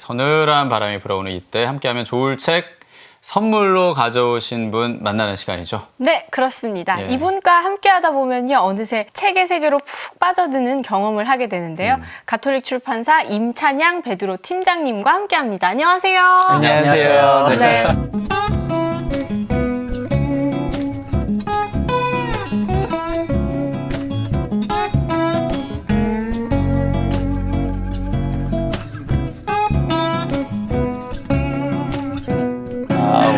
서늘한 바람이 불어오는 이때 함께하면 좋을 책 선물로 가져오신 분 만나는 시간이죠. 네, 그렇습니다. 예. 이분과 함께하다 보면요, 어느새 책의 세계로 푹 빠져드는 경험을 하게 되는데요. 가톨릭 출판사 임찬양 베드로 팀장님과 함께합니다. 안녕하세요. 안녕하세요. 네.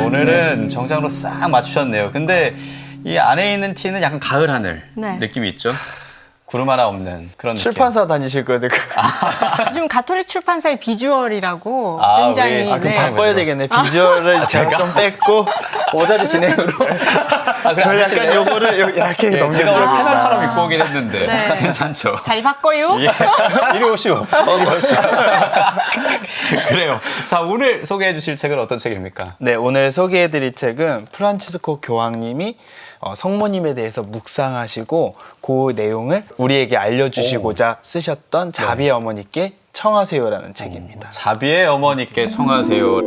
오늘은 정장으로 싹 맞추셨네요. 근데 이 안에 있는 티는 약간 가을 하늘 네. 느낌이 있죠. 구름 하나 없는 그런 느낌. 출판사 다니실 거예요. 요즘 가톨릭 출판사의 비주얼이라고 아, 굉장히 우리- 아, 그럼 네. 바꿔야 되겠네. 비주얼을 제가 좀 뺐고 모자를 진행으로. 저 약간 요거를 이렇게 예, 제가 오늘 넘겨드릴게요. 패널처럼 입고 오긴 했는데 네. 괜찮죠. 자리 바꿔요. 예. 이리 오시오. 이리 오시오. 그래요. 자, 오늘 소개해 주실 책은 어떤 책입니까? 네, 오늘 소개해드릴 책은 프란치스코 교황님이 성모님에 대해서 묵상하시고 그 내용을 우리에게 알려주시고자 쓰셨던 자비의 어머니께 청하세요라는 책입니다. 자비의 어머니께 청하세요.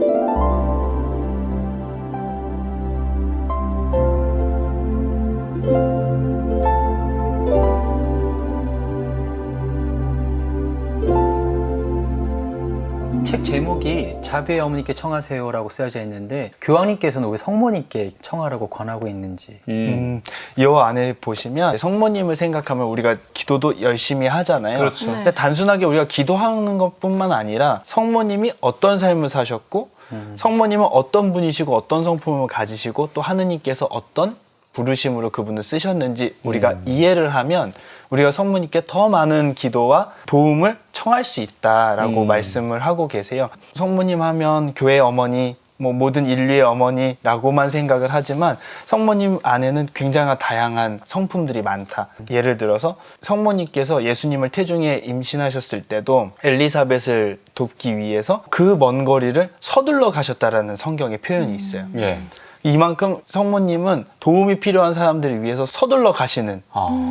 책 제목이 자비의 어머니께 청하세요라고 쓰여져 있는데 교황님께서는 왜 성모님께 청하라고 권하고 있는지 이 안에 보시면 성모님을 생각하면 우리가 기도도 열심히 하잖아요. 그렇죠. 근데 단순하게 우리가 기도하는 것뿐만 아니라 성모님이 어떤 삶을 사셨고 성모님은 어떤 분이시고 어떤 성품을 가지시고 또 하느님께서 어떤 부르심으로 그분을 쓰셨는지 우리가 이해를 하면 우리가 성모님께 더 많은 기도와 도움을 청할 수 있다라고 말씀을 하고 계세요. 성모님 하면 교회 어머니, 모든 인류의 어머니라고만 생각을 하지만 성모님 안에는 굉장한 다양한 성품들이 많다. 예를 들어서 성모님께서 예수님을 태중에 임신하셨을 때도 엘리사벳을 돕기 위해서 그 먼 거리를 서둘러 가셨다라는 성경의 표현이 있어요. 예. 이만큼 성모님은 도움이 필요한 사람들을 위해서 서둘러 가시는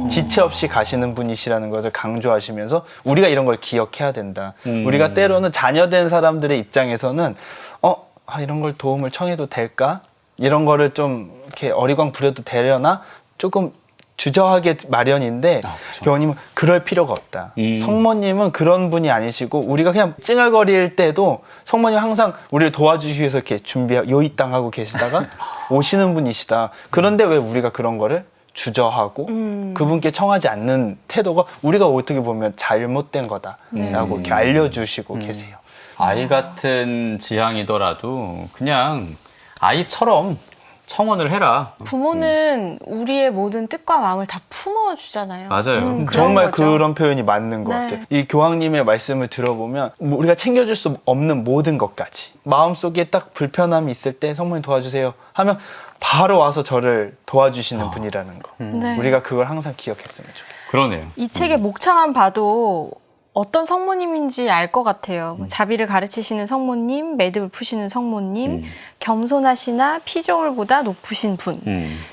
지체 없이 가시는 분이시라는 것을 강조하시면서 우리가 이런 걸 기억해야 된다. 우리가 때로는 자녀된 사람들의 입장에서는 이런 걸 도움을 청해도 될까? 이런 거를 좀 이렇게 어리광 부려도 되려나? 조금 주저하게 마련인데 교황님은 그럴 필요가 없다. 성모님은 그런 분이 아니시고 우리가 그냥 찡얼거릴 때도 성모님 항상 우리를 도와주시기 위해서 이렇게 요이땅하고 계시다가 오시는 분이시다. 그런데 왜 우리가 그런 거를 주저하고 그분께 청하지 않는 태도가 우리가 어떻게 보면 잘못된 거다라고 이렇게 알려주시고 계세요. 아이 같은 지향이더라도 그냥 아이처럼 청원을 해라. 부모는 우리의 모든 뜻과 마음을 다 품어주잖아요. 맞아요. 그런 정말 거죠. 그런 표현이 맞는 것 네. 같아요. 이 교황님의 말씀을 들어보면 우리가 챙겨줄 수 없는 모든 것까지 마음속에 딱 불편함이 있을 때 성모님 도와주세요 하면 바로 와서 저를 도와주시는 분이라는 거. 네. 우리가 그걸 항상 기억했으면 좋겠어요. 그러네요. 이 책의 목차만 봐도 어떤 성모님인지 알 것 같아요. 자비를 가르치시는 성모님, 매듭을 푸시는 성모님, 겸손하시나 피조물보다 높으신 분.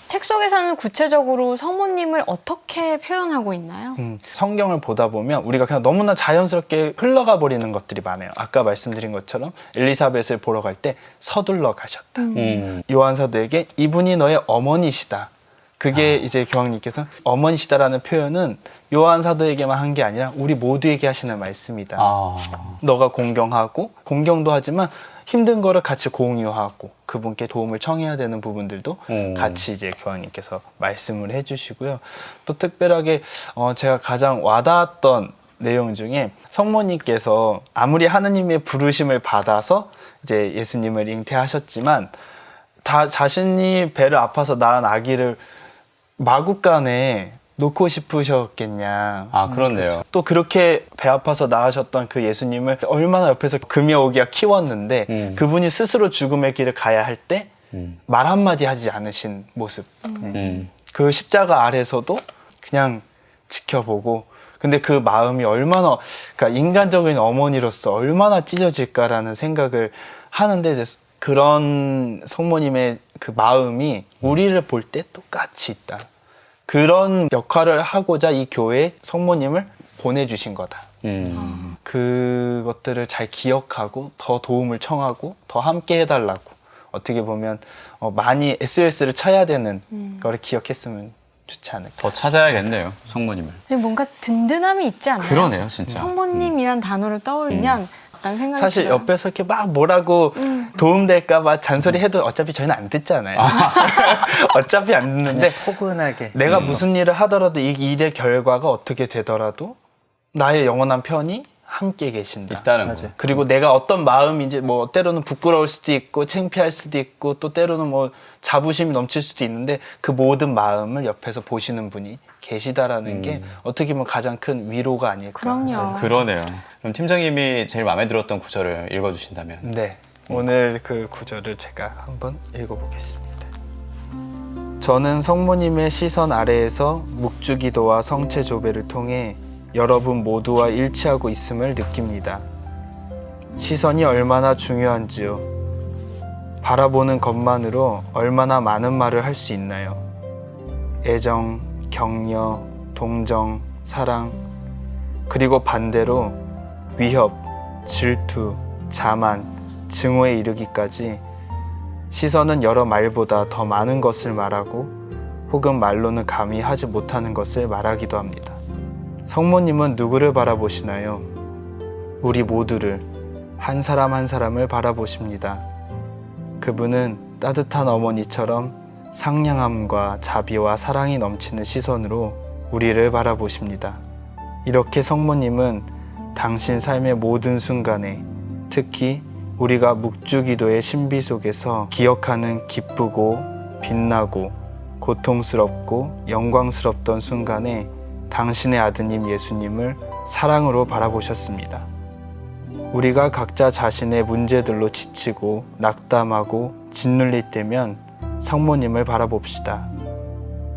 책 속에서는 구체적으로 성모님을 어떻게 표현하고 있나요? 성경을 보다 보면 우리가 그냥 너무나 자연스럽게 흘러가 버리는 것들이 많아요. 아까 말씀드린 것처럼 엘리사벳을 보러 갈 때 서둘러 가셨다. 요한 사도에게 이분이 너의 어머니시다. 그게 이제 교황님께서 어머니시다라는 표현은 요한 사도에게만 한 게 아니라 우리 모두에게 하시는 말씀이다. 너가 공경하고 공경도 하지만 힘든 거를 같이 공유하고 그분께 도움을 청해야 되는 부분들도 같이 이제 교황님께서 말씀을 해주시고요. 또 특별하게 제가 가장 와닿았던 내용 중에 성모님께서 아무리 하느님의 부르심을 받아서 이제 예수님을 잉태하셨지만 자신이 배를 아파서 낳은 아기를 마구간에 놓고 싶으셨겠냐. 그렇네요. 또 그렇게 배 아파서 낳으셨던 그 예수님을 얼마나 옆에서 금여 오기가 키웠는데 그분이 스스로 죽음의 길을 가야 할 때 말 한마디 하지 않으신 모습. 그 십자가 아래서도 그냥 지켜보고 근데 그 마음이 얼마나 그러니까 인간적인 어머니로서 얼마나 찢어질까라는 생각을 하는데 이제 그런 성모님의 그 마음이 우리를 볼 때 똑같이 있다. 그런 역할을 하고자 이 교회에 성모님을 보내주신 거다. 그것들을 잘 기억하고 더 도움을 청하고 더 함께 해달라고 어떻게 보면 많이 SOS를 쳐야 되는 거를 기억했으면 좋지 않을까. 더 찾아야겠네요, 성모님을. 뭔가 든든함이 있지 않나요? 그러네요, 진짜. 성모님이란 단어를 떠올리면 어떤 생각이 사실 들어요. 옆에서 이렇게 막 뭐라고 도움될까봐 잔소리 해도 어차피 저희는 안 듣잖아요. 어차피 안 듣는데 포근하게. 내가 무슨 일을 하더라도 이 일의 결과가 어떻게 되더라도 나의 영원한 편이 함께 계신다. 있다는 거. 맞아요. 그리고 내가 어떤 마음인지 뭐 때로는 부끄러울 수도 있고 창피할 수도 있고 또 때로는 뭐 자부심이 넘칠 수도 있는데 그 모든 마음을 옆에서 보시는 분이 계시다라는 게 어떻게 보면 가장 큰 위로가 아닐까. 그럼요. 그러네요. 그럼 팀장님이 제일 마음에 들었던 구절을 읽어주신다면. 네, 오늘 그 구절을 제가 한번 읽어보겠습니다. 저는 성모님의 시선 아래에서 묵주기도와 성체조배를 통해 여러분 모두와 일치하고 있음을 느낍니다. 시선이 얼마나 중요한지요. 바라보는 것만으로 얼마나 많은 말을 할 수 있나요? 애정, 격려, 동정, 사랑, 그리고 반대로 위협, 질투, 자만, 증오에 이르기까지 시선은 여러 말보다 더 많은 것을 말하고 혹은 말로는 감히 하지 못하는 것을 말하기도 합니다. 성모님은 누구를 바라보시나요? 우리 모두를, 한 사람 한 사람을 바라보십니다. 그분은 따뜻한 어머니처럼 상냥함과 자비와 사랑이 넘치는 시선으로 우리를 바라보십니다. 이렇게 성모님은 당신 삶의 모든 순간에, 특히 우리가 묵주기도의 신비 속에서 기억하는 기쁘고 빛나고 고통스럽고 영광스럽던 순간에 당신의 아드님 예수님을 사랑으로 바라보셨습니다. 우리가 각자 자신의 문제들로 지치고 낙담하고 짓눌릴 때면 성모님을 바라봅시다.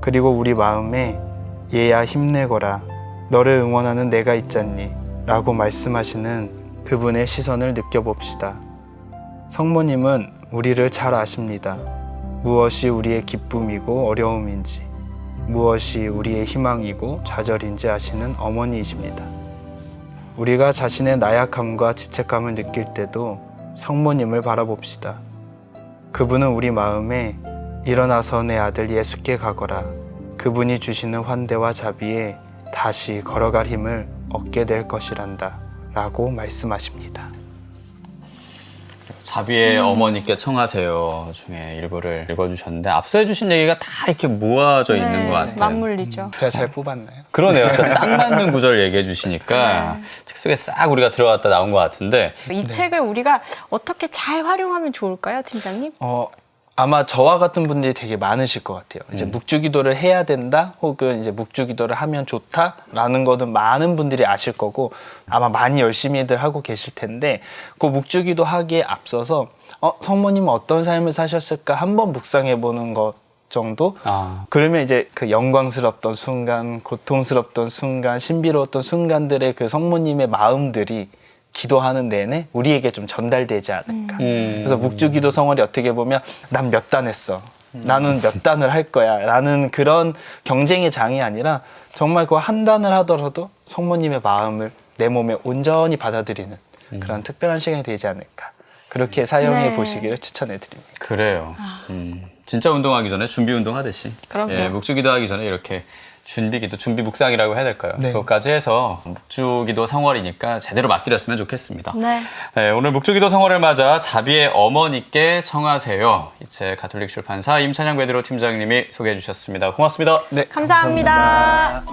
그리고 우리 마음에 얘야 힘내거라, 너를 응원하는 내가 있잖니 라고 말씀하시는 그분의 시선을 느껴봅시다. 성모님은 우리를 잘 아십니다. 무엇이 우리의 기쁨이고 어려움인지, 무엇이 우리의 희망이고 좌절인지 아시는 어머니이십니다. 우리가 자신의 나약함과 죄책감을 느낄 때도 성모님을 바라봅시다. 그분은 우리 마음에 일어나서 내 아들 예수께 가거라, 그분이 주시는 환대와 자비에 다시 걸어갈 힘을 얻게 될 것이란다 라고 말씀하십니다. 자비의 어머니께 청하세요 중에 일부를 읽어주셨는데 앞서 해주신 얘기가 다 이렇게 모아져 있는 것 같아요. 맞물리죠. 제가 잘 뽑았나요? 그러네요. 딱 맞는 구절 얘기해 주시니까 책 속에 싹 우리가 들어갔다 나온 것 같은데 이 책을 우리가 어떻게 잘 활용하면 좋을까요, 팀장님? 아마 저와 같은 분들이 되게 많으실 것 같아요. 이제 묵주기도를 해야 된다, 혹은 이제 묵주기도를 하면 좋다라는 거는 많은 분들이 아실 거고 아마 많이 열심히들 하고 계실 텐데 그 묵주기도 하기에 앞서서 성모님은 어떤 삶을 사셨을까 한번 묵상해 보는 것 정도? 그러면 이제 그 영광스럽던 순간, 고통스럽던 순간, 신비로웠던 순간들의 그 성모님의 마음들이 기도하는 내내 우리에게 좀 전달되지 않을까. 그래서 묵주기도 성월이 어떻게 보면 난 몇 단 했어, 나는 몇 단을 할 거야 라는 그런 경쟁의 장이 아니라 정말 그 한 단을 하더라도 성모님의 마음을 내 몸에 온전히 받아들이는 그런 특별한 시간이 되지 않을까. 그렇게 사용해 보시기를 추천해 드립니다. 그래요. 진짜 운동하기 전에 준비 운동 하듯이 그럼요. 묵주기도 하기 전에 이렇게 준비기도, 준비 묵상이라고 해야 될까요? 네. 그것까지 해서 묵주기도 성월이니까 제대로 맞들였으면 좋겠습니다. 네. 오늘 묵주기도 성월을 맞아 자비의 어머니께 청하세요. 이 책 가톨릭 출판사 임찬양 베드로 팀장님이 소개해 주셨습니다. 고맙습니다. 네, 감사합니다.